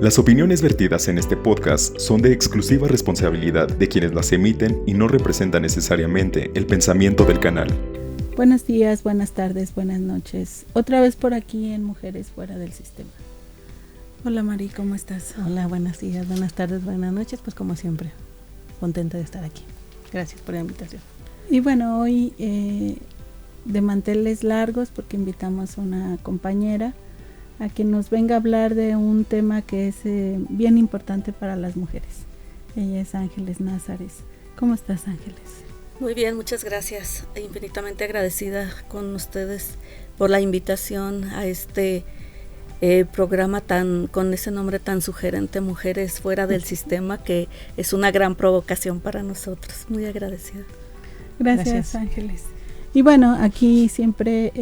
Las opiniones vertidas en este podcast son de exclusiva responsabilidad de quienes las emiten y no representan necesariamente el pensamiento del canal. Buenos días, buenas tardes, buenas noches. Otra vez por aquí en Mujeres Fuera del Sistema. Hola Mari, ¿cómo estás? Hola, buenos días, buenas tardes, buenas noches, pues como siempre, contenta de estar aquí. Gracias por la invitación. Y bueno, hoy de manteles largos porque invitamos a una compañera a que nos venga a hablar de un tema que es bien importante para las mujeres. Ella es Ángeles Názares. ¿Cómo estás, Ángeles? Muy bien, muchas gracias. Infinitamente agradecida con ustedes por la invitación a este programa con ese nombre tan sugerente, Mujeres Fuera del Sistema, que es una gran provocación para nosotros. Muy agradecida. Gracias. Ángeles. Y bueno, aquí siempre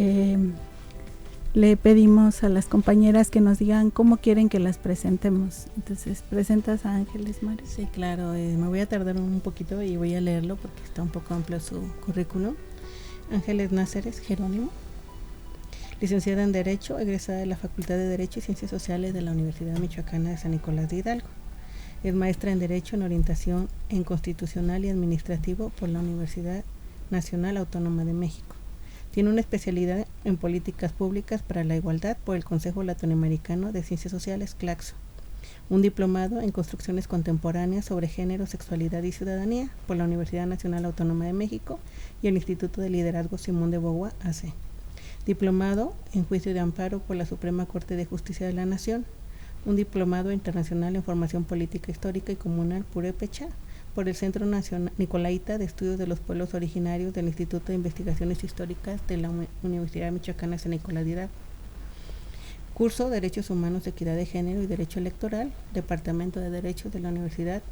le pedimos a las compañeras que nos digan cómo quieren que las presentemos. Entonces, ¿presentas a Ángeles, Mari? Sí, claro, me voy a tardar un poquito y voy a leerlo porque está un poco amplio su currículum. Ángeles Názares Jerónimo, licenciada en Derecho, egresada de la Facultad de Derecho y Ciencias Sociales de la Universidad Michoacana de San Nicolás de Hidalgo. Es maestra en Derecho en Orientación en Constitucional y Administrativo por la Universidad Nacional Autónoma de México. Tiene una especialidad en Políticas Públicas para la Igualdad por el Consejo Latinoamericano de Ciencias Sociales, CLACSO. Un diplomado en Construcciones Contemporáneas sobre Género, Sexualidad y Ciudadanía por la Universidad Nacional Autónoma de México y el Instituto de Liderazgo Simón de Beauvoir, AC. Diplomado en Juicio de Amparo por la Suprema Corte de Justicia de la Nación. Un diplomado internacional en Formación Política Histórica y Comunal Purépecha por el Centro Nacional Nicolaita de Estudios de los Pueblos Originarios del Instituto de Investigaciones Históricas de la Universidad Michoacana de San Nicolás de Hidalgo. Curso Derechos Humanos, Equidad de Género y Derecho Electoral, Departamento de Derecho de la Universidad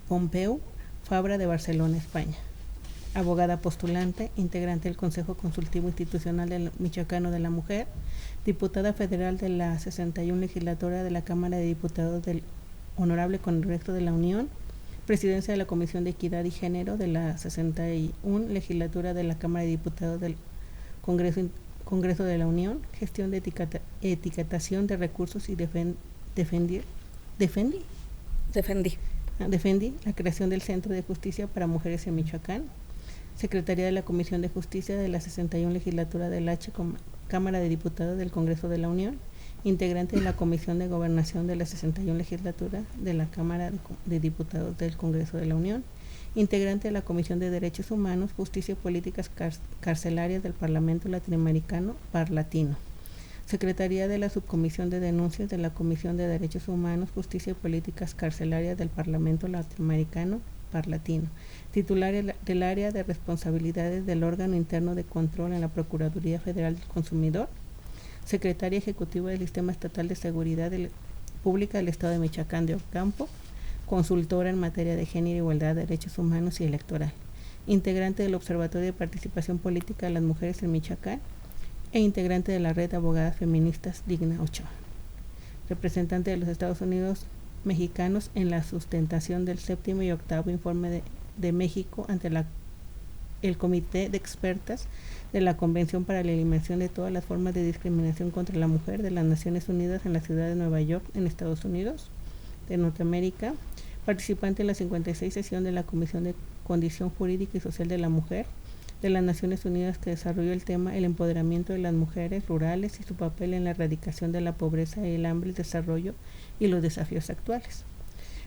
Pompeu Fabra de Barcelona, España. Abogada postulante, integrante del Consejo Consultivo Institucional del Michoacano de la Mujer, diputada federal de la 61 legislatura de la Cámara de Diputados del Honorable Congreso de la Unión, presidencia de la Comisión de Equidad y Género de la 61 legislatura de la Cámara de Diputados del Congreso de la Unión, gestión de etiquetación de recursos y defendí la creación del Centro de Justicia para Mujeres en Michoacán, secretaría de la Comisión de Justicia de la 61 legislatura de la Cámara de Diputados del Congreso de la Unión, integrante de la Comisión de Gobernación de la 61 legislatura de la Cámara de Diputados del Congreso de la Unión, integrante de la Comisión de Derechos Humanos, Justicia y Políticas Carcelarias del Parlamento Latinoamericano, Parlatino, secretaría de la Subcomisión de Denuncias de la Comisión de Derechos Humanos, Justicia y Políticas Carcelarias del Parlamento Latinoamericano, Parlatino, titular del área de responsabilidades del órgano interno de control en la Procuraduría Federal del Consumidor, secretaria ejecutiva del Sistema Estatal de Seguridad Pública del Estado de Michoacán de Ocampo, consultora en materia de género, igualdad, derechos humanos y electoral, integrante del Observatorio de Participación Política de las Mujeres en Michoacán e integrante de la Red de Abogadas Feministas Digna Ochoa, representante de los Estados Unidos mexicanos en la sustentación del 7º y 8º Informe de México ante el Comité de Expertas de la Convención para la Eliminación de todas las formas de discriminación contra la mujer de las Naciones Unidas en la ciudad de Nueva York, en Estados Unidos de Norteamérica, participante en la 56 sesión de la Comisión de Condición Jurídica y Social de la Mujer de las Naciones Unidas que desarrolló el tema el empoderamiento de las mujeres rurales y su papel en la erradicación de la pobreza y el hambre, el desarrollo y los desafíos actuales.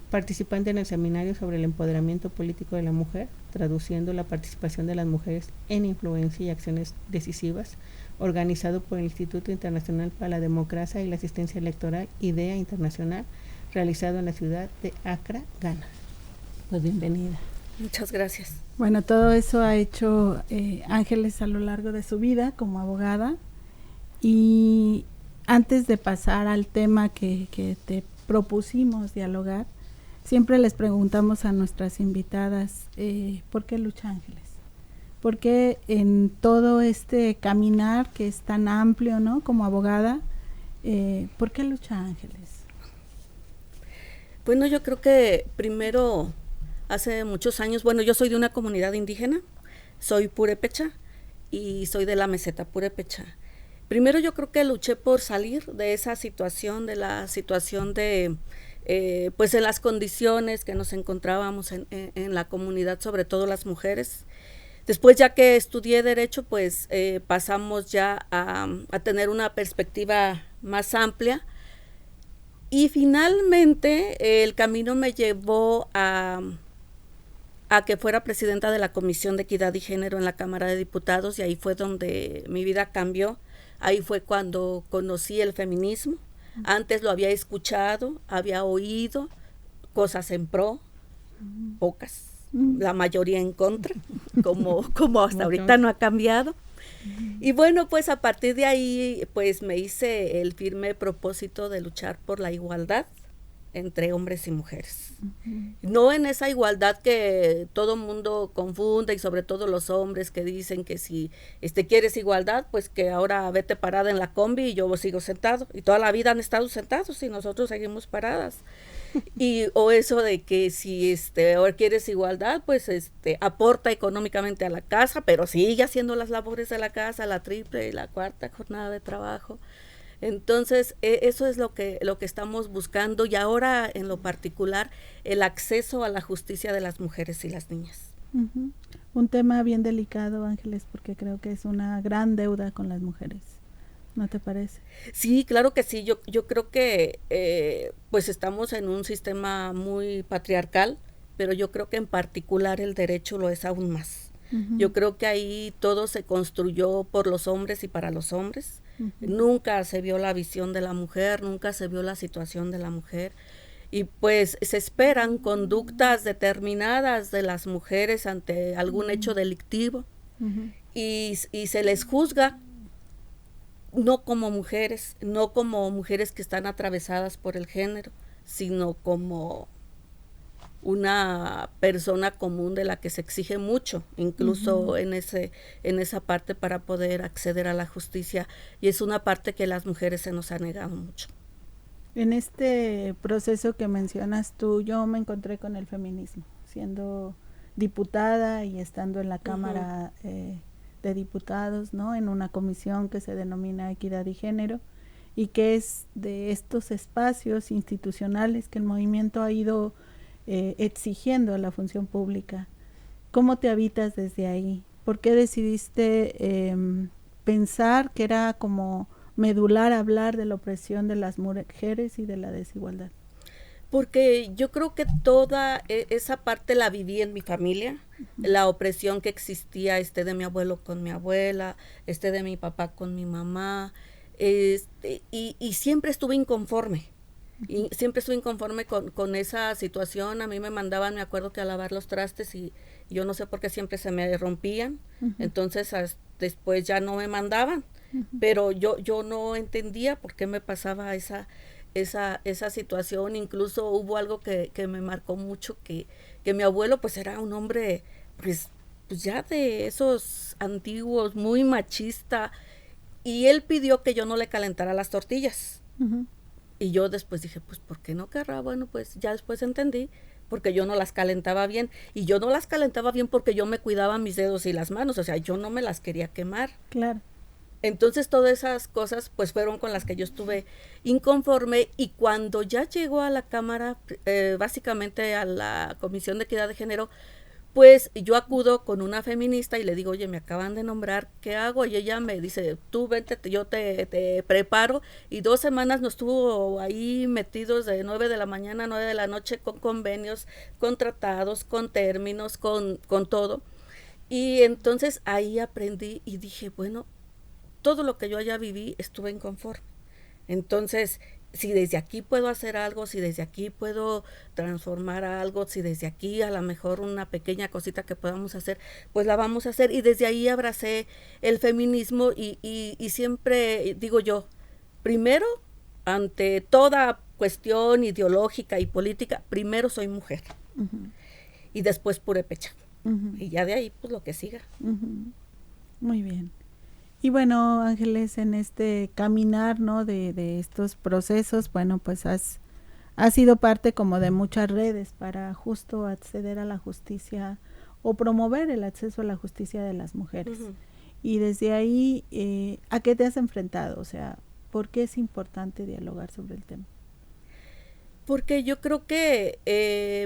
Participante en el seminario sobre el empoderamiento político de la mujer, traduciendo la participación de las mujeres en influencia y acciones decisivas, organizado por el Instituto Internacional para la Democracia y la Asistencia Electoral, IDEA Internacional, realizado en la ciudad de Accra, Ghana. Pues bienvenida. Muchas gracias. Bueno, todo eso ha hecho Ángeles a lo largo de su vida como abogada. Y antes de pasar al tema que te propusimos dialogar, siempre les preguntamos a nuestras invitadas, ¿por qué lucha Ángeles? ¿Por qué en todo este caminar que es tan amplio, ¿no? Como abogada, ¿por qué lucha Ángeles? Bueno, yo creo que primero, hace muchos años, bueno, yo soy de una comunidad indígena, soy purépecha y soy de la meseta purépecha. Primero yo creo que luché por salir de esa situación, de la situación de, pues en las condiciones que nos encontrábamos en la comunidad, sobre todo las mujeres. Después, ya que estudié Derecho, pues pasamos ya a tener una perspectiva más amplia, y finalmente el camino me llevó a que fuera presidenta de la Comisión de Equidad y Género en la Cámara de Diputados, y ahí fue donde mi vida cambió. Ahí fue cuando conocí el feminismo. Antes lo había escuchado, había oído cosas en pro, pocas, la mayoría en contra, como hasta ahorita no ha cambiado. Y bueno, pues a partir de ahí, pues me hice el firme propósito de luchar por la igualdad entre hombres y mujeres. No en esa igualdad que todo mundo confunde, y sobre todo los hombres que dicen que si quieres igualdad, pues que ahora vete parada en la combi y yo sigo sentado. Y toda la vida han estado sentados y nosotros seguimos paradas. O eso de que si ahora quieres igualdad, pues aporta económicamente a la casa, pero sigue haciendo las labores de la casa, la triple y la cuarta jornada de trabajo. Entonces, eso es lo que estamos buscando, y ahora en lo particular, el acceso a la justicia de las mujeres y las niñas. Un tema bien delicado, Ángeles, porque creo que es una gran deuda con las mujeres, ¿no te parece? Sí, claro que sí. Yo creo que pues estamos en un sistema muy patriarcal, pero yo creo que en particular el derecho lo es aún más. Yo creo que ahí todo se construyó por los hombres y para los hombres. Nunca se vio la visión de la mujer, nunca se vio la situación de la mujer, y pues se esperan conductas determinadas de las mujeres ante algún hecho delictivo, y se les juzga no como mujeres que están atravesadas por el género, sino como una persona común de la que se exige mucho, incluso en esa parte para poder acceder a la justicia, y es una parte que las mujeres se nos ha negado mucho. En este proceso que mencionas tú, yo me encontré con el feminismo, siendo diputada y estando en la Cámara de Diputados, ¿no? En una comisión que se denomina Equidad y Género, y que es de estos espacios institucionales que el movimiento ha ido exigiendo a la función pública. ¿Cómo te habitas desde ahí? ¿Por qué decidiste pensar que era como medular hablar de la opresión de las mujeres y de la desigualdad? Porque yo creo que toda esa parte la viví en mi familia, la opresión que existía de mi abuelo con mi abuela, de mi papá con mi mamá, y siempre estuve inconforme. Y siempre estuve inconforme con esa situación. A mí me mandaban, me acuerdo que a lavar los trastes, y yo no sé por qué siempre se me rompían. Entonces después ya no me mandaban, pero yo no entendía por qué me pasaba esa situación. Incluso hubo algo que me marcó mucho, que mi abuelo pues era un hombre pues ya de esos antiguos, muy machista, y él pidió que yo no le calentara las tortillas. Y yo después dije, pues, ¿por qué no querrá? Bueno, pues ya después entendí, porque yo no las calentaba bien. Y yo no las calentaba bien porque yo me cuidaba mis dedos y las manos, o sea, yo no me las quería quemar. Claro. Entonces, todas esas cosas, pues, fueron con las que yo estuve inconforme, y cuando ya llegó a la Cámara, básicamente a la Comisión de Equidad de Género, pues yo acudo con una feminista y le digo, oye, me acaban de nombrar, ¿qué hago? Y ella me dice, tú vente, yo te preparo. Y 2 semanas nos estuvo ahí metidos de 9 de la mañana a 9 de la noche, con convenios, con tratados, con términos, con todo. Y entonces ahí aprendí y dije, bueno, todo lo que yo allá viví estuve inconforme. Entonces, si desde aquí puedo hacer algo, si desde aquí puedo transformar algo, si desde aquí a lo mejor una pequeña cosita que podamos hacer, pues la vamos a hacer. Y desde ahí abracé el feminismo, y siempre digo yo, primero, ante toda cuestión ideológica y política, primero soy mujer, y después purépecha, y ya de ahí pues lo que siga. Muy bien. Y bueno, Ángeles, en este caminar, ¿no?, de estos procesos, bueno, pues has sido parte como de muchas redes para justo acceder a la justicia o promover el acceso a la justicia de las mujeres. Y desde ahí, ¿a qué te has enfrentado? O sea, ¿por qué es importante dialogar sobre el tema? Porque yo creo que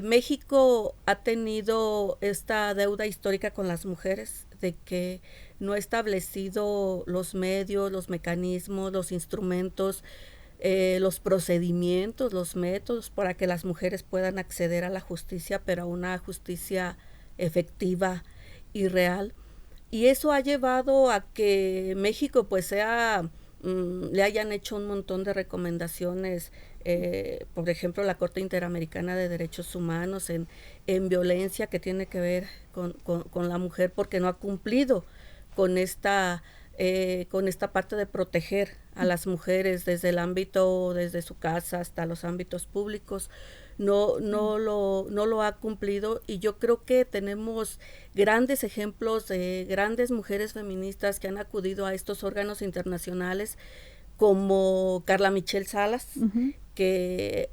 México ha tenido esta deuda histórica con las mujeres, de que no ha establecido los medios, los mecanismos, los instrumentos, los procedimientos, los métodos para que las mujeres puedan acceder a la justicia, pero a una justicia efectiva y real. Y eso ha llevado a que México pues le hayan hecho un montón de recomendaciones, por ejemplo la Corte Interamericana de Derechos Humanos en violencia que tiene que ver con la mujer, porque no ha cumplido con esta parte de proteger a las mujeres desde el ámbito, desde su casa hasta los ámbitos públicos. No lo ha cumplido, y yo creo que tenemos grandes ejemplos de grandes mujeres feministas que han acudido a estos órganos internacionales, como Carla Michelle Salas, que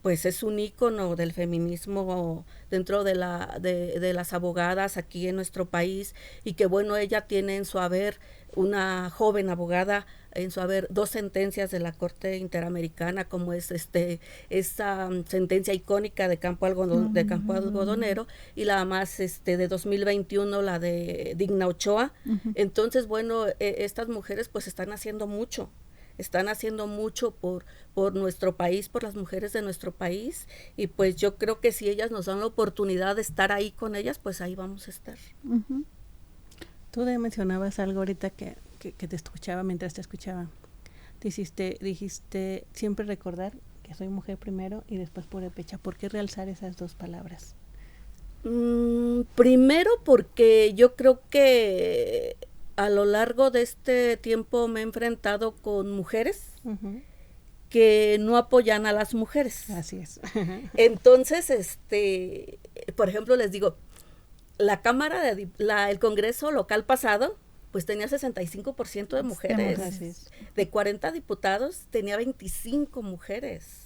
pues es un ícono del feminismo dentro de las abogadas aquí en nuestro país, y que bueno, ella tiene en su haber, una joven abogada, en su haber 2 sentencias de la Corte Interamericana, como es esa sentencia icónica de Campo Algodonero, y la más de 2021, la de Digna Ochoa. Entonces bueno, estas mujeres pues están haciendo mucho por nuestro país, por las mujeres de nuestro país, y pues yo creo que si ellas nos dan la oportunidad de estar ahí con ellas, pues ahí vamos a estar. Tú mencionabas algo ahorita que te escuchaba, mientras te escuchaba. Dijiste siempre recordar que soy mujer primero y después purépecha. ¿Por qué realzar esas 2 palabras? Primero porque yo creo que a lo largo de este tiempo me he enfrentado con mujeres que no apoyan a las mujeres. Así es. Entonces, por ejemplo, les digo, el Congreso local pasado, pues tenía 65% de mujeres. De 40 diputados, tenía 25 mujeres.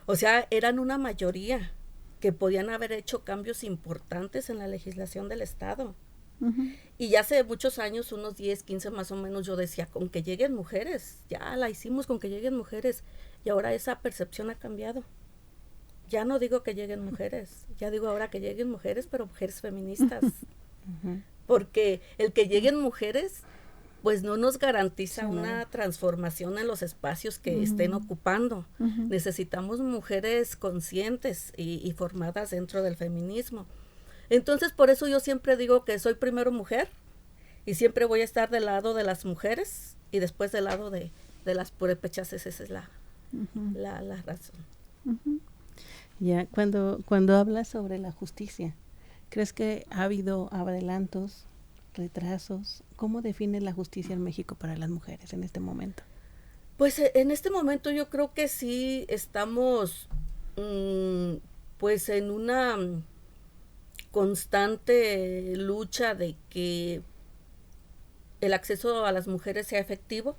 O sea, eran una mayoría que podían haber hecho cambios importantes en la legislación del Estado. Y ya hace muchos años, unos 10, 15 más o menos, yo decía, con que lleguen mujeres, ya la hicimos con que lleguen mujeres, y ahora esa percepción ha cambiado. Ya no digo que lleguen mujeres, ya digo ahora que lleguen mujeres, pero mujeres feministas. Porque el que lleguen mujeres, pues no nos garantiza una transformación en los espacios que estén ocupando. Necesitamos mujeres conscientes y formadas dentro del feminismo. Entonces, por eso yo siempre digo que soy primero mujer, y siempre voy a estar del lado de las mujeres, y después del lado de las purépechas. Esa es la razón. Ya, cuando hablas sobre la justicia, ¿crees que ha habido adelantos, retrasos? ¿Cómo define la justicia en México para las mujeres en este momento? Pues en este momento yo creo que sí estamos pues en una constante lucha de que el acceso a las mujeres sea efectivo,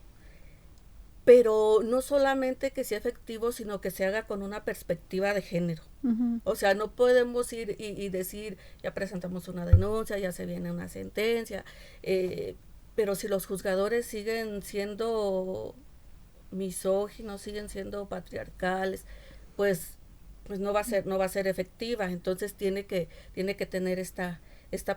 pero no solamente que sea efectivo, sino que se haga con una perspectiva de género. O sea, no podemos ir y decir, ya presentamos una denuncia, ya se viene una sentencia, pero si los juzgadores siguen siendo misóginos, siguen siendo patriarcales, pues no va a ser efectiva. Entonces tiene que tener esta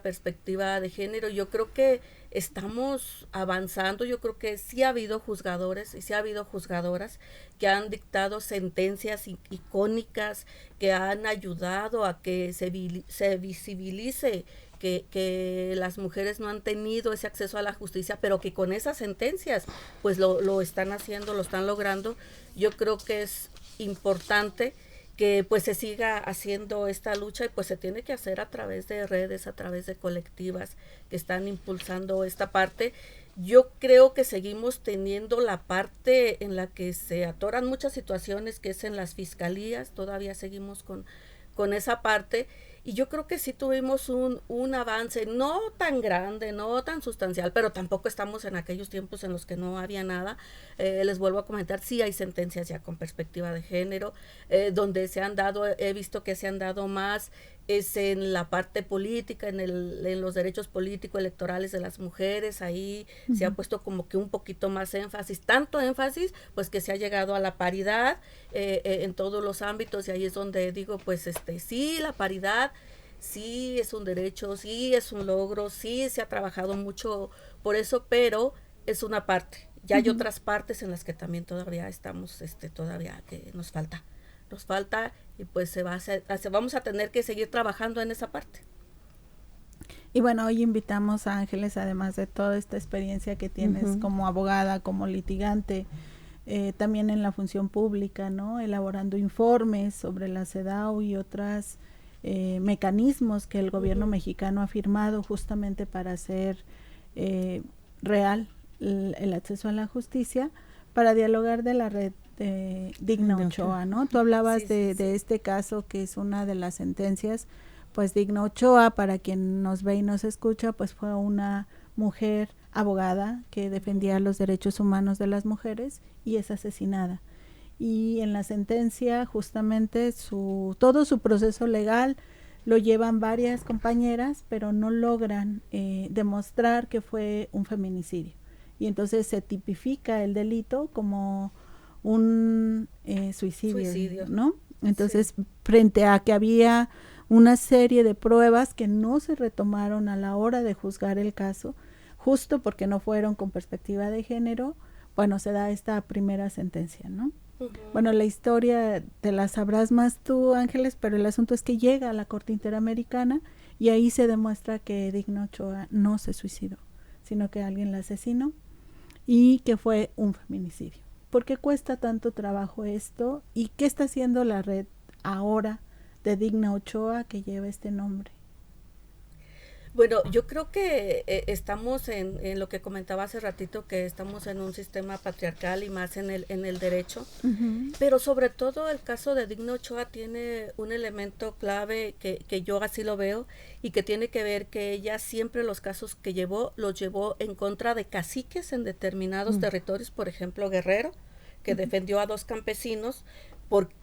perspectiva de género. Yo creo que estamos avanzando. Yo creo que sí ha habido juzgadores y sí ha habido juzgadoras que han dictado sentencias icónicas, que han ayudado a que se visibilice que las mujeres no han tenido ese acceso a la justicia, pero que con esas sentencias pues lo están haciendo, lo están logrando. Yo creo que es importante que pues se siga haciendo esta lucha, y pues se tiene que hacer a través de redes, a través de colectivas que están impulsando esta parte. Yo creo que seguimos teniendo la parte en la que se atoran muchas situaciones, que es en las fiscalías. Todavía seguimos con esa parte, y yo creo que sí tuvimos un avance, no tan grande, no tan sustancial, pero tampoco estamos en aquellos tiempos en los que no había nada. Les vuelvo a comentar, sí hay sentencias ya con perspectiva de género, donde he visto que se han dado más es en la parte política, en los derechos políticos electorales de las mujeres. Ahí se ha puesto como que un poquito más énfasis, tanto énfasis pues que se ha llegado a la paridad en todos los ámbitos, y ahí es donde digo pues sí, la paridad sí es un derecho, sí es un logro, sí se ha trabajado mucho por eso, pero es una parte. Ya hay otras partes en las que también todavía estamos, todavía que nos falta, y pues vamos a tener que seguir trabajando en esa parte. Y bueno, hoy invitamos a Ángeles, además de toda esta experiencia que tienes como abogada, como litigante, también en la función pública, ¿no? Elaborando informes sobre la CEDAW y otros mecanismos que el gobierno mexicano ha firmado justamente para hacer real el acceso a la justicia, para dialogar de la red Digna Ochoa, ¿no? Tú hablabas de este caso, que es una de las sentencias. Pues Digna Ochoa, para quien nos ve y nos escucha, pues fue una mujer abogada que defendía los derechos humanos de las mujeres y es asesinada. Y en la sentencia justamente todo su proceso legal lo llevan varias compañeras, pero no logran demostrar que fue un feminicidio. Y entonces se tipifica el delito como un suicidio, ¿no? Entonces, frente a que había una serie de pruebas que no se retomaron a la hora de juzgar el caso, justo porque no fueron con perspectiva de género, bueno, se da esta primera sentencia, ¿no? Bueno, la historia te la sabrás más tú, Ángeles, pero el asunto es que llega a la Corte Interamericana y ahí se demuestra que Digna Ochoa no se suicidó, sino que alguien la asesinó y que fue un feminicidio. ¿Por qué cuesta tanto trabajo esto? ¿Y qué está haciendo la red ahora de Digna Ochoa que lleva este nombre? Bueno, yo creo que estamos en lo que comentaba hace ratito, que estamos en un sistema patriarcal y más en el derecho, pero sobre todo el caso de Digna Ochoa tiene un elemento clave que yo así lo veo, y que tiene que ver que ella siempre los casos que los llevó en contra de caciques en determinados territorios, por ejemplo Guerrero, que defendió a 2 campesinos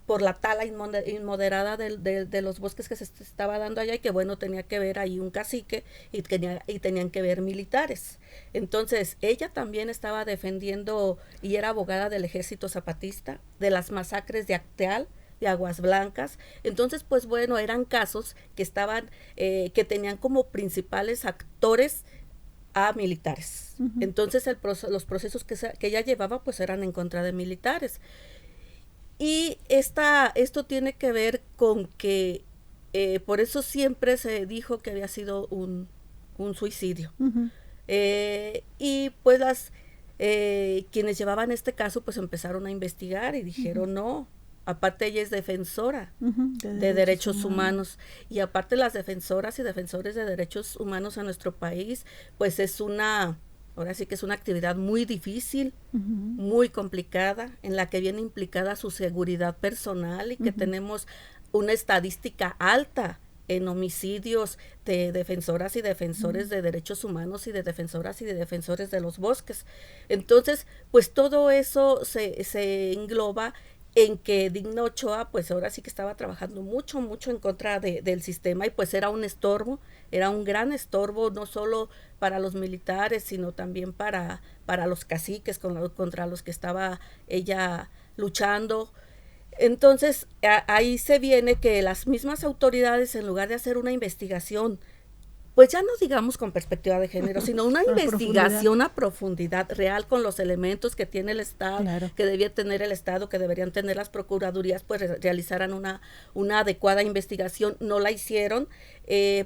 por la tala inmoderada de los bosques que se estaba dando allá, y que bueno, tenía que ver ahí un cacique y tenían que ver militares. Entonces ella también estaba defendiendo y era abogada del Ejército Zapatista, de las masacres de Acteal, de Aguas Blancas. Entonces pues bueno, eran casos que estaban que tenían como principales actores a militares. Entonces los procesos que ella llevaba pues eran en contra de militares. Y esto tiene que ver con que por eso siempre se dijo que había sido un suicidio. Y pues quienes llevaban este caso pues empezaron a investigar y dijeron no, aparte ella es defensora de derechos humanos, y aparte las defensoras y defensores de derechos humanos en nuestro país pues ahora sí que es una actividad muy difícil, muy complicada, en la que viene implicada su seguridad personal, y que tenemos una estadística alta en homicidios de defensoras y defensores de derechos humanos y de defensoras y de defensores de los bosques. Entonces, pues todo eso se engloba en que Digna Ochoa pues ahora sí que estaba trabajando mucho en contra del sistema, y pues era un estorbo, era un gran estorbo, no solo para los militares, sino también para los caciques contra los que estaba ella luchando. Entonces ahí se viene que las mismas autoridades, en lugar de hacer una investigación, pues ya no digamos con perspectiva de género, sino una investigación a profundidad real con los elementos que tiene el Estado, que debía tener el Estado, que deberían tener las procuradurías, pues realizaran una adecuada investigación. No la hicieron,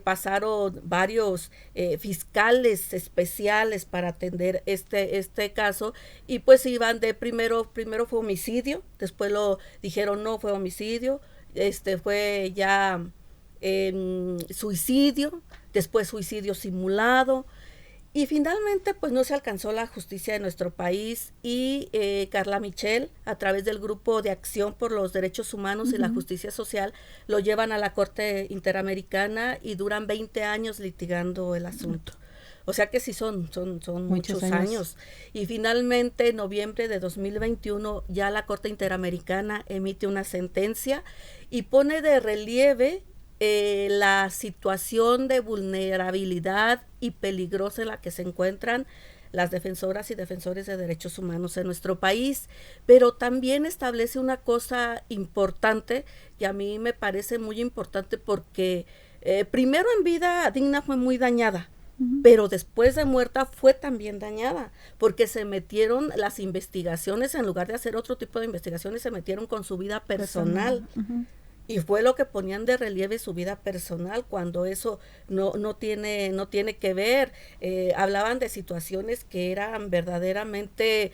pasaron varios fiscales especiales para atender este caso, y pues iban de primero fue homicidio, después lo dijeron no fue homicidio, fue ya suicidio, después suicidio simulado, y finalmente pues no se alcanzó la justicia de nuestro país, y Carla Michel, a través del Grupo de Acción por los Derechos Humanos y la Justicia Social, lo llevan a la Corte Interamericana y duran 20 años litigando el asunto. O sea que sí son muchos años. Y finalmente en noviembre de 2021 ya la Corte Interamericana emite una sentencia y pone de relieve la situación de vulnerabilidad y peligrosa en la que se encuentran las defensoras y defensores de derechos humanos en nuestro país, pero también establece una cosa importante que a mí me parece muy importante porque primero en vida Digna fue muy dañada, pero después de muerta fue también dañada, porque se metieron las investigaciones, en lugar de hacer otro tipo de investigaciones, se metieron con su vida personal. Y fue lo que ponían de relieve su vida personal, cuando eso no tiene que ver. Hablaban de situaciones que eran verdaderamente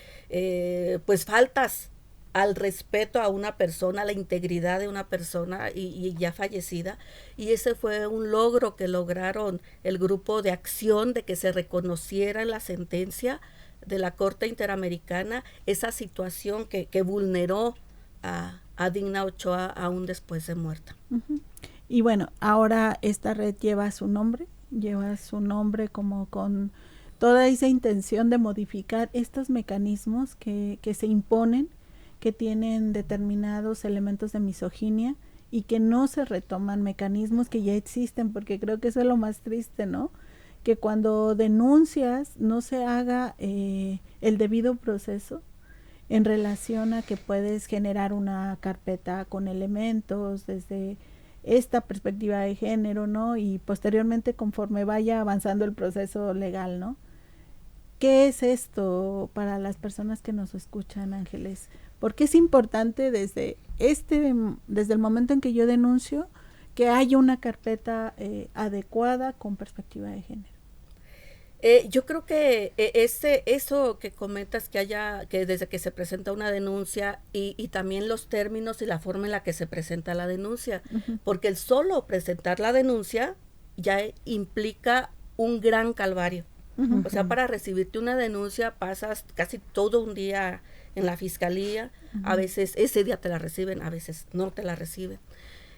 pues faltas al respeto a una persona, a la integridad de una persona y ya fallecida. Y ese fue un logro que lograron el grupo de acción, de que se reconociera en la sentencia de la Corte Interamericana esa situación que vulneró a Digna Ochoa aún después de muerta. Y bueno, ahora esta red lleva su nombre como con toda esa intención de modificar estos mecanismos que se imponen, que tienen determinados elementos de misoginia y que no se retoman mecanismos que ya existen, porque creo que eso es lo más triste, ¿no? Que cuando denuncias no se haga el debido proceso en relación a que puedes generar una carpeta con elementos desde esta perspectiva de género, ¿no? Y posteriormente, conforme vaya avanzando el proceso legal, ¿no? ¿Qué es esto para las personas que nos escuchan, Ángeles? Porque es importante desde el momento en que yo denuncio que haya una carpeta adecuada con perspectiva de género. Yo creo que eso que comentas, que desde que se presenta una denuncia y también los términos y la forma en la que se presenta la denuncia, porque el solo presentar la denuncia ya implica un gran calvario. O sea, para recibirte una denuncia pasas casi todo un día en la fiscalía, a veces ese día te la reciben, a veces no te la reciben.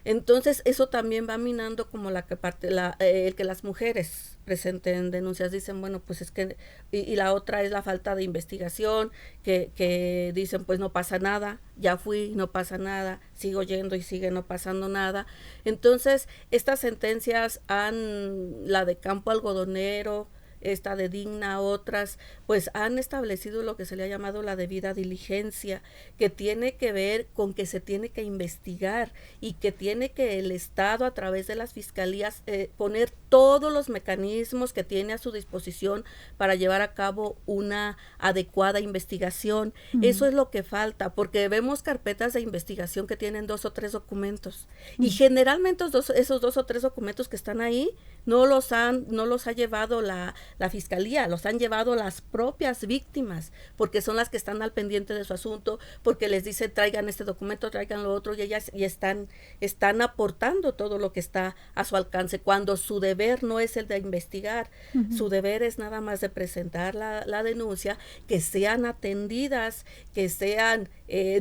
Entonces eso también va minando como el que las mujeres presenten denuncias. Dicen, bueno, pues es que, y la otra es la falta de investigación, que dicen, pues no pasa nada, ya fui, no pasa nada, sigo yendo y sigue no pasando nada. Entonces estas sentencias la de Campo Algodonero, esta de Digna, otras, pues han establecido lo que se le ha llamado la debida diligencia, que tiene que ver con que se tiene que investigar y que tiene que el Estado, a través de las fiscalías, poner todos los mecanismos que tiene a su disposición para llevar a cabo una adecuada investigación. Eso es lo que falta, porque vemos carpetas de investigación que tienen 2 o 3 documentos y generalmente esos 2 o 3 documentos que están ahí no los ha llevado la fiscalía, los han llevado las propias víctimas, porque son las que están al pendiente de su asunto, porque les dice traigan este documento, traigan lo otro, y ellas están aportando todo lo que está a su alcance, cuando su deber no es el de investigar, su deber es nada más de presentar la denuncia, que sean atendidas, que sean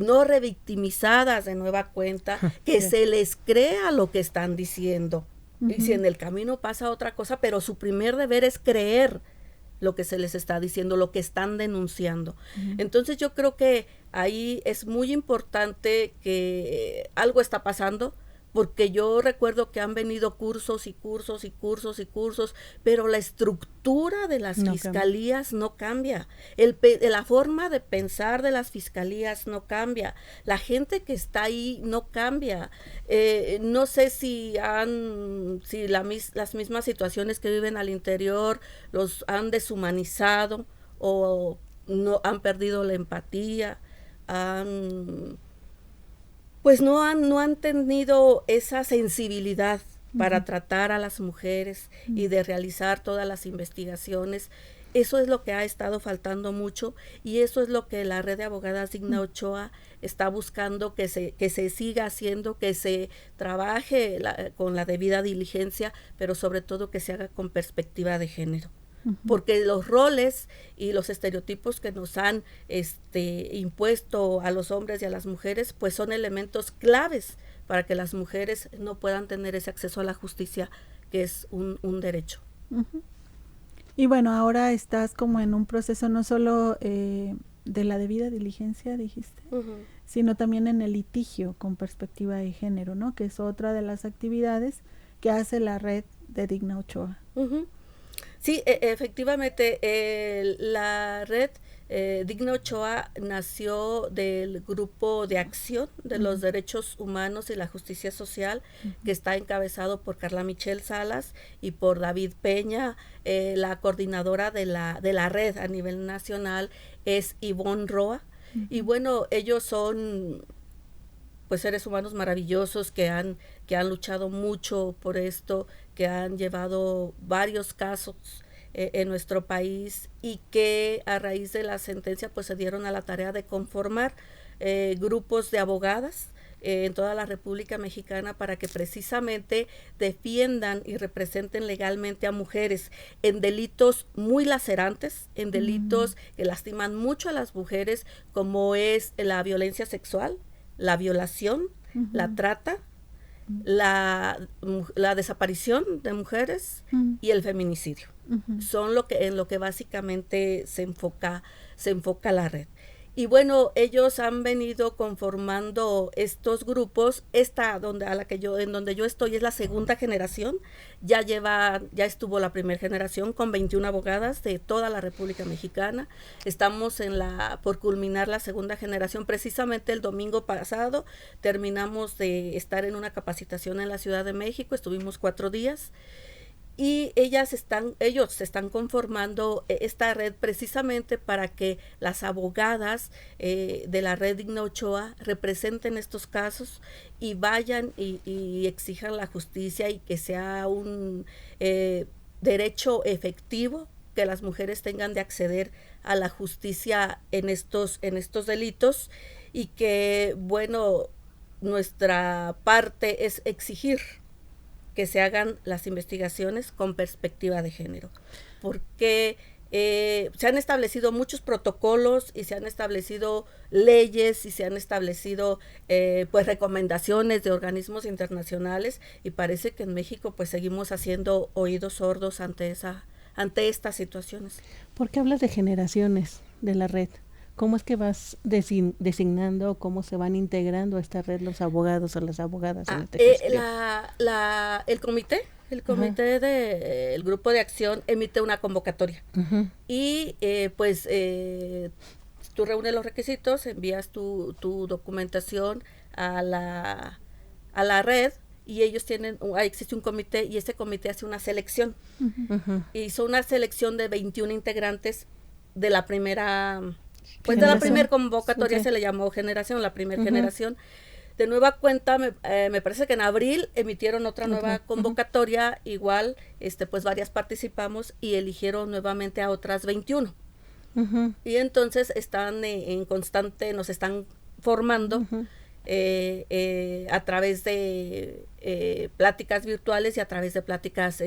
no revictimizadas de nueva cuenta, que se les crea lo que están diciendo. Y si en el camino pasa otra cosa, pero su primer deber es creer lo que se les está diciendo, lo que están denunciando. Entonces yo creo que ahí es muy importante que algo está pasando, porque yo recuerdo que han venido cursos y cursos y cursos y cursos, pero la estructura de las fiscalías no cambia. La forma de pensar de las fiscalías no cambia. La gente que está ahí no cambia. No sé si las mismas situaciones que viven al interior los han deshumanizado o no han perdido la empatía, pues no han tenido esa sensibilidad para tratar a las mujeres y de realizar todas las investigaciones. Eso es lo que ha estado faltando mucho, y eso es lo que la Red de Abogadas Digna Ochoa está buscando que se siga haciendo, que se trabaje con la debida diligencia, pero sobre todo que se haga con perspectiva de género. Porque los roles y los estereotipos que nos han impuesto a los hombres y a las mujeres, pues son elementos claves para que las mujeres no puedan tener ese acceso a la justicia, que es un derecho. Y bueno, ahora estás como en un proceso no solo de la debida diligencia, dijiste, sino también en el litigio con perspectiva de género, ¿no? Que es otra de las actividades que hace la red de Digna Ochoa. Sí, efectivamente, la red Digna Ochoa nació del grupo de acción de los derechos humanos y la justicia social, que está encabezado por Carla Michelle Salas y por David Peña. La coordinadora de la red a nivel nacional es Ivonne Roa. Y bueno, ellos son pues seres humanos maravillosos que han luchado mucho por esto, que han llevado varios casos en nuestro país, y que a raíz de la sentencia pues se dieron a la tarea de conformar grupos de abogadas en toda la República Mexicana para que precisamente defiendan y representen legalmente a mujeres en delitos muy lacerantes, en delitos que lastiman mucho a las mujeres, como es la violencia sexual, la violación, la trata, la desaparición de mujeres y el feminicidio. Son en lo que básicamente se enfoca la red. Y bueno, ellos han venido conformando estos grupos. En donde yo estoy es la segunda generación. Ya estuvo la primera generación con 21 abogadas de toda la República Mexicana. Estamos por culminar la segunda generación. Precisamente el domingo pasado terminamos de estar en una capacitación en la Ciudad de México. Estuvimos 4 días. Y ellos se están conformando esta red precisamente para que las abogadas de la red Digna Ochoa representen estos casos y vayan y exijan la justicia, y que sea un derecho efectivo que las mujeres tengan de acceder a la justicia en estos delitos, y que, bueno, nuestra parte es exigir que se hagan las investigaciones con perspectiva de género, porque se han establecido muchos protocolos y se han establecido leyes y se han establecido pues recomendaciones de organismos internacionales, y parece que en México pues seguimos haciendo oídos sordos ante estas situaciones. ¿Por qué hablas de generaciones de la red? ¿Cómo es que vas designando, cómo se van integrando a esta red los abogados o las abogadas? El comité del grupo de acción emite una convocatoria, y tú reúnes los requisitos, envías tu documentación a la red, y ellos existe un comité, y ese comité hace una selección. Hizo una selección de 21 integrantes de la primera... Pues de la primera convocatoria, se le llamó generación, la primera generación. De nueva cuenta, me parece que en abril emitieron otra nueva convocatoria, igual, pues varias participamos y eligieron nuevamente a otras 21. Y entonces están en constante, nos están formando a través de pláticas virtuales y a través de pláticas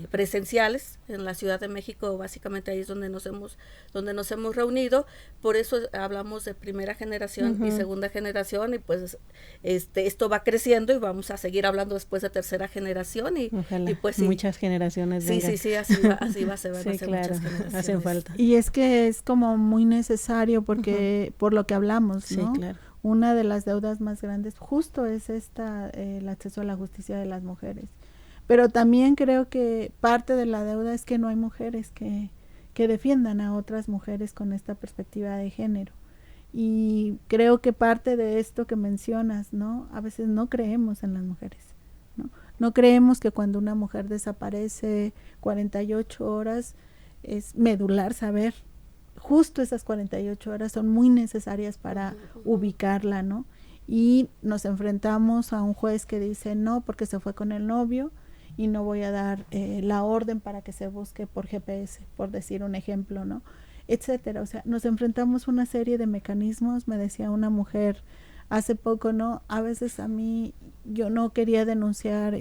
presenciales en la Ciudad de México. Básicamente ahí es donde nos hemos reunido. Por eso hablamos de primera generación y segunda generación, y pues esto va creciendo, y vamos a seguir hablando después de tercera generación, y pues sí, muchas generaciones. Sí, así va, se van a hacer claro, muchas generaciones. Hacen falta. Y es que es como muy necesario, porque por lo que hablamos, ¿no? Sí, claro. Una de las deudas más grandes justo es el acceso a la justicia de las mujeres. Pero también creo que parte de la deuda es que no hay mujeres que defiendan a otras mujeres con esta perspectiva de género. Y creo que parte de esto que mencionas, ¿no? A veces no creemos en las mujeres, ¿no? No creemos que cuando una mujer desaparece 48 horas es medular saber. Justo esas 48 horas son muy necesarias para ubicarla, ¿no? Y nos enfrentamos a un juez que dice no, porque se fue con el novio, y no voy a dar la orden para que se busque por GPS, por decir un ejemplo, ¿no? Etcétera. O sea, nos enfrentamos a una serie de mecanismos. Me decía una mujer hace poco, ¿no? A veces a mí, yo no quería denunciar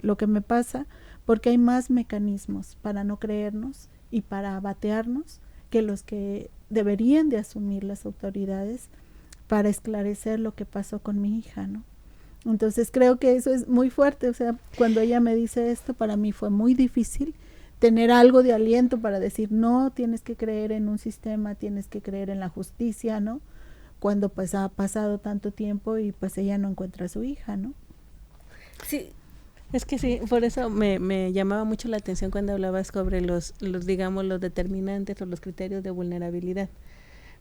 lo que me pasa, porque hay más mecanismos para no creernos y para batearnos que los que deberían de asumir las autoridades para esclarecer lo que pasó con mi hija, ¿no? Entonces creo que eso es muy fuerte. O sea, cuando ella me dice esto, para mí fue muy difícil tener algo de aliento para decir, no, tienes que creer en un sistema, tienes que creer en la justicia, ¿no? Cuando pues ha pasado tanto tiempo y pues ella no encuentra a su hija, ¿no? Sí. Es que sí, por eso me llamaba mucho la atención cuando hablabas sobre los digamos, los determinantes o los criterios de vulnerabilidad.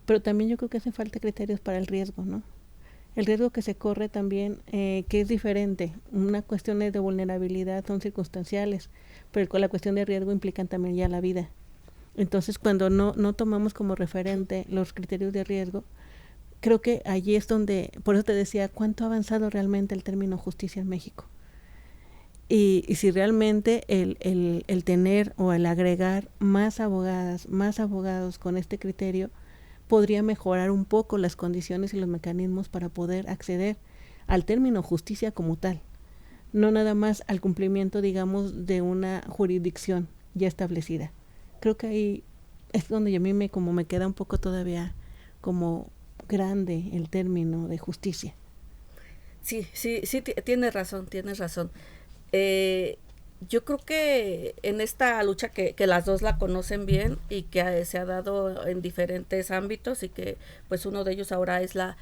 Pero también yo creo que hacen falta criterios para el riesgo, ¿no? El riesgo que se corre también, que es diferente. Una cuestión de vulnerabilidad son circunstanciales, pero con la cuestión de riesgo implican también ya la vida. Entonces, cuando no tomamos como referente los criterios de riesgo, creo que allí es donde, por eso te decía, cuánto ha avanzado realmente el término justicia en México. Y si realmente el tener o el agregar más abogadas, más abogados con este criterio, podría mejorar un poco las condiciones y los mecanismos para poder acceder al término justicia como tal, no nada más al cumplimiento, digamos, de una jurisdicción ya establecida. Creo que ahí es donde a mí me queda un poco todavía como grande el término de justicia. Sí, tienes razón. Yo creo que en esta lucha que las dos la conocen bien y que se ha dado en diferentes ámbitos y que pues uno de ellos ahora es la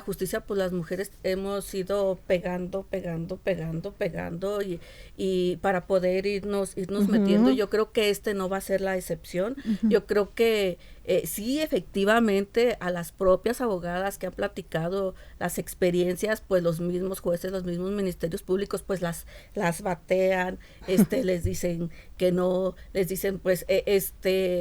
justicia, pues las mujeres hemos ido pegando y para poder irnos metiendo. Yo creo que no va a ser la excepción. Yo creo que sí, efectivamente, a las propias abogadas que han platicado las experiencias, pues los mismos jueces, los mismos ministerios públicos, pues las batean, les dicen que no, les dicen, pues,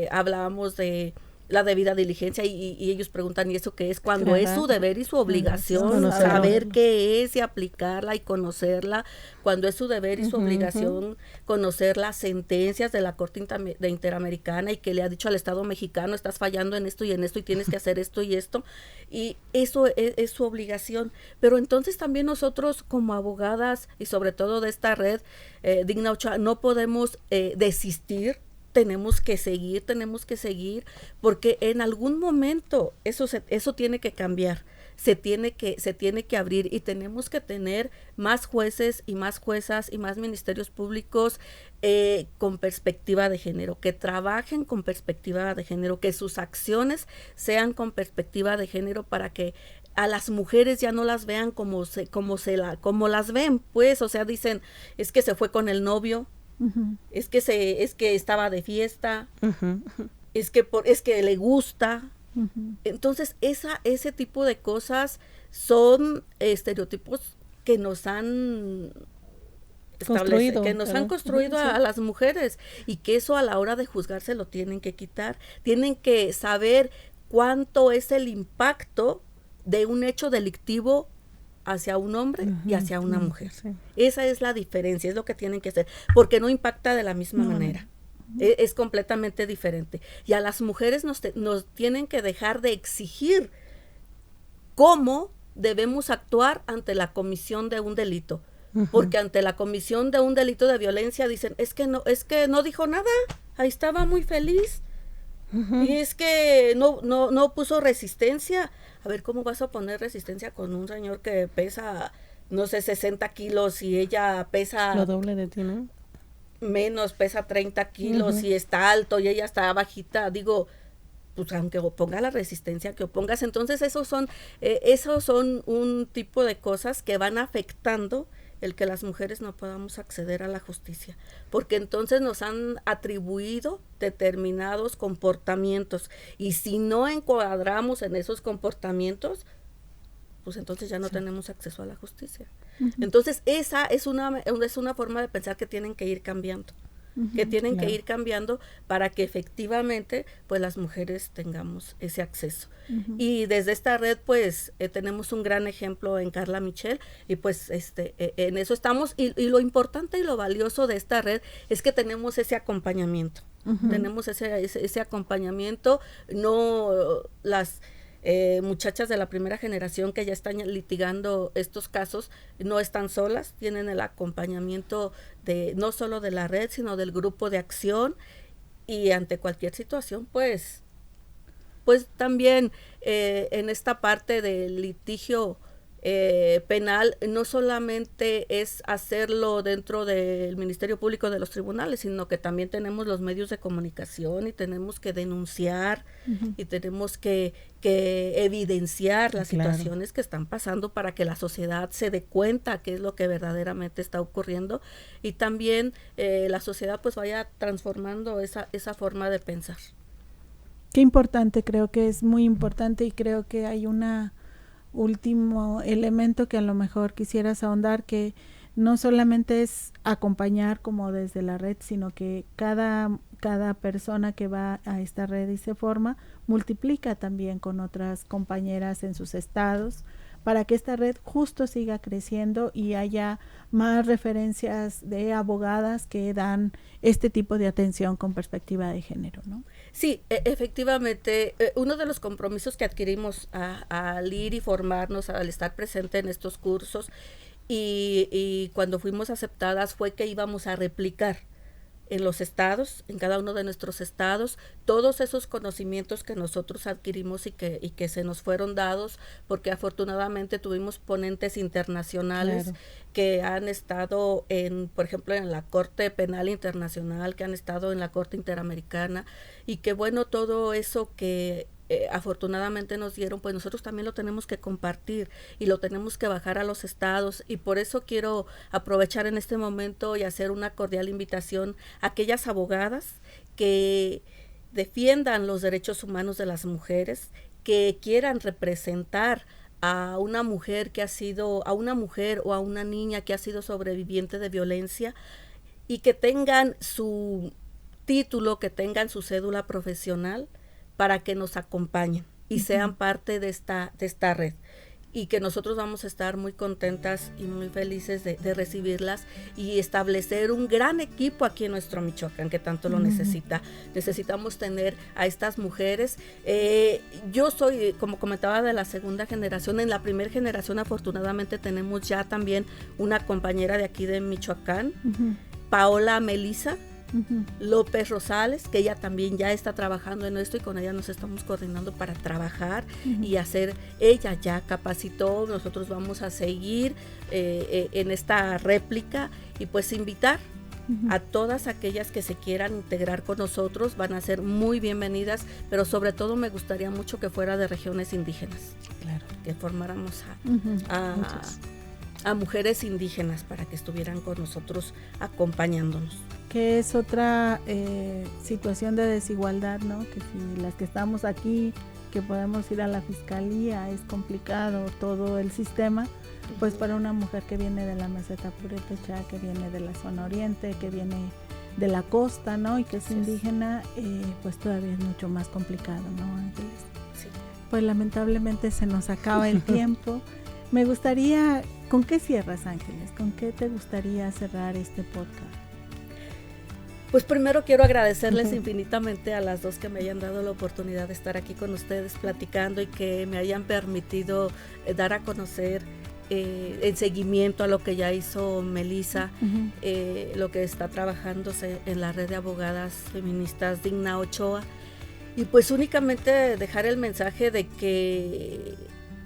hablábamos de la debida diligencia y ellos preguntan, ¿y eso qué es? Cuando es su deber y su obligación saber qué es y aplicarla y conocerla, cuando es su deber y su obligación conocer las sentencias de la Corte Interamericana y que le ha dicho al Estado mexicano, estás fallando en esto y tienes que hacer esto y esto, y eso es su obligación. Pero entonces también nosotros como abogadas y sobre todo de esta red, Digna Ochoa, no podemos desistir. Tenemos que seguir, porque en algún momento eso tiene que cambiar, se tiene que abrir y tenemos que tener más jueces y más juezas y más ministerios públicos con perspectiva de género, que trabajen con perspectiva de género, que sus acciones sean con perspectiva de género para que a las mujeres ya no las vean como las ven, pues, o sea, dicen, es que se fue con el novio, es que estaba de fiesta, es que le gusta. Entonces ese tipo de cosas son estereotipos que nos han construido a las mujeres, y que eso a la hora de juzgarse lo tienen que quitar. Tienen que saber cuánto es el impacto de un hecho delictivo hacia un hombre y hacia una mujer. Sí. Esa es la diferencia, es lo que tienen que hacer, porque no impacta de la misma manera. Es completamente diferente. Y a las mujeres nos tienen que dejar de exigir cómo debemos actuar ante la comisión de un delito. Porque ante la comisión de un delito de violencia dicen, es que no dijo nada, ahí estaba muy feliz. Y es que no puso resistencia. A ver, ¿cómo vas a poner resistencia con un señor que pesa, no sé, 60 kilos y ella pesa... Lo doble de ti, ¿no? Menos, pesa 30 kilos y está alto y ella está bajita? Digo, pues aunque oponga la resistencia que opongas, entonces esos son un tipo de cosas que van afectando el que las mujeres no podamos acceder a la justicia, porque entonces nos han atribuido determinados comportamientos, y si no encuadramos en esos comportamientos, pues entonces ya no tenemos acceso a la justicia. Entonces esa es una forma de pensar que tienen que ir cambiando, que ir cambiando para que efectivamente pues las mujeres tengamos ese acceso. Y desde esta red pues tenemos un gran ejemplo en Carla Michel, y pues en eso estamos, y lo importante y lo valioso de esta red es que tenemos ese acompañamiento. Tenemos ese acompañamiento, no las muchachas de la primera generación que ya están litigando estos casos no están solas, tienen el acompañamiento no solo de la red, sino del grupo de acción, y ante cualquier situación pues también en esta parte del litigio penal no solamente es hacerlo dentro del Ministerio Público de los tribunales, sino que también tenemos los medios de comunicación y tenemos que denunciar y tenemos que evidenciar las situaciones que están pasando para que la sociedad se dé cuenta qué es lo que verdaderamente está ocurriendo y también la sociedad pues vaya transformando esa forma de pensar. Qué importante, creo que es muy importante y creo que hay último elemento que a lo mejor quisieras ahondar, que no solamente es acompañar como desde la red, sino que cada persona que va a esta red y se forma, multiplica también con otras compañeras en sus estados, para que esta red justo siga creciendo y haya más referencias de abogadas que dan este tipo de atención con perspectiva de género, ¿no? Sí, efectivamente, uno de los compromisos que adquirimos al ir y formarnos, al estar presente en estos cursos y cuando fuimos aceptadas fue que íbamos a replicar en los estados, en cada uno de nuestros estados, todos esos conocimientos que nosotros adquirimos y que se nos fueron dados, porque afortunadamente tuvimos ponentes internacionales que han estado por ejemplo, en la Corte Penal Internacional, que han estado en la Corte Interamericana, y que bueno, todo eso que afortunadamente nos dieron, pues nosotros también lo tenemos que compartir y lo tenemos que bajar a los estados, y por eso quiero aprovechar en este momento y hacer una cordial invitación a aquellas abogadas que defiendan los derechos humanos de las mujeres, que quieran representar a una mujer a una mujer o a una niña que ha sido sobreviviente de violencia, y que tengan su título, que tengan su cédula profesional, para que nos acompañen y sean parte de esta red, y que nosotros vamos a estar muy contentas y muy felices de recibirlas y establecer un gran equipo aquí en nuestro Michoacán, que tanto lo necesita. Necesitamos tener a estas mujeres. Yo soy, como comentaba, de la segunda generación. En la primera generación afortunadamente tenemos ya también una compañera de aquí de Michoacán, Paola Melisa López Rosales, que ella también ya está trabajando en esto, y con ella nos estamos coordinando para trabajar y hacer. Ella ya capacitó, nosotros vamos a seguir en esta réplica, y pues invitar a todas aquellas que se quieran integrar con nosotros. Van a ser muy bienvenidas, pero sobre todo me gustaría mucho que fuera de regiones indígenas, que formáramos a mujeres indígenas para que estuvieran con nosotros acompañándonos. Que es otra situación de desigualdad, ¿no? Que si las que estamos aquí, que podemos ir a la fiscalía, es complicado todo el sistema, pues para una mujer que viene de la meseta purépecha, que viene de la zona oriente, que viene de la costa, ¿no? Y que es indígena, pues todavía es mucho más complicado, ¿no, Ángeles? Sí. Pues lamentablemente se nos acaba el tiempo. Me gustaría, ¿con qué cierras, Ángeles? ¿Con qué te gustaría cerrar este podcast? Pues primero quiero agradecerles infinitamente a las dos que me hayan dado la oportunidad de estar aquí con ustedes platicando, y que me hayan permitido dar a conocer en seguimiento a lo que ya hizo Melisa, lo que está trabajándose en la red de abogadas feministas Digna Ochoa, y pues únicamente dejar el mensaje de que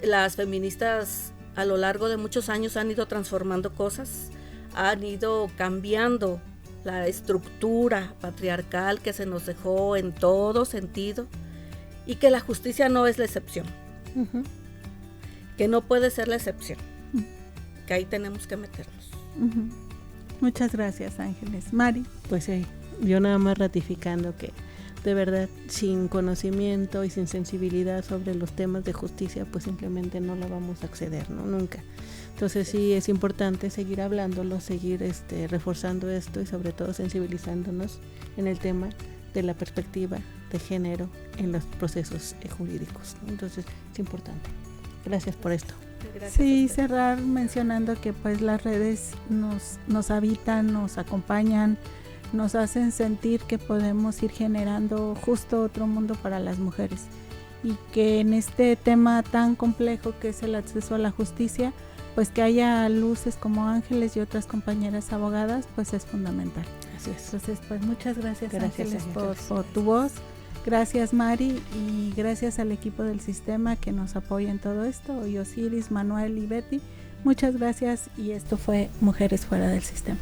las feministas a lo largo de muchos años han ido transformando cosas, han ido cambiando la estructura patriarcal que se nos dejó en todo sentido, y que la justicia no es la excepción, que no puede ser la excepción, que ahí tenemos que meternos. Muchas gracias, Ángeles. Mari. Pues yo nada más ratificando que de verdad sin conocimiento y sin sensibilidad sobre los temas de justicia, pues simplemente no la vamos a acceder, ¿no? Nunca. Entonces sí es importante seguir hablándolo, seguir reforzando esto, y sobre todo sensibilizándonos en el tema de la perspectiva de género en los procesos jurídicos, ¿no? Entonces es importante. Gracias por esto. Gracias. Sí, cerrar mencionando que pues las redes nos habitan, nos acompañan, nos hacen sentir que podemos ir generando justo otro mundo para las mujeres, y que en este tema tan complejo que es el acceso a la justicia, pues que haya luces como Ángeles y otras compañeras abogadas, pues es fundamental. Así es. Entonces, pues muchas gracias, Gracias, Ángeles, Ángeles. por tu voz, Gracias, Mari, y gracias al equipo del sistema que nos apoya en todo esto, y Osiris, Manuel y Betty. Muchas gracias, y esto fue Mujeres Fuera del Sistema.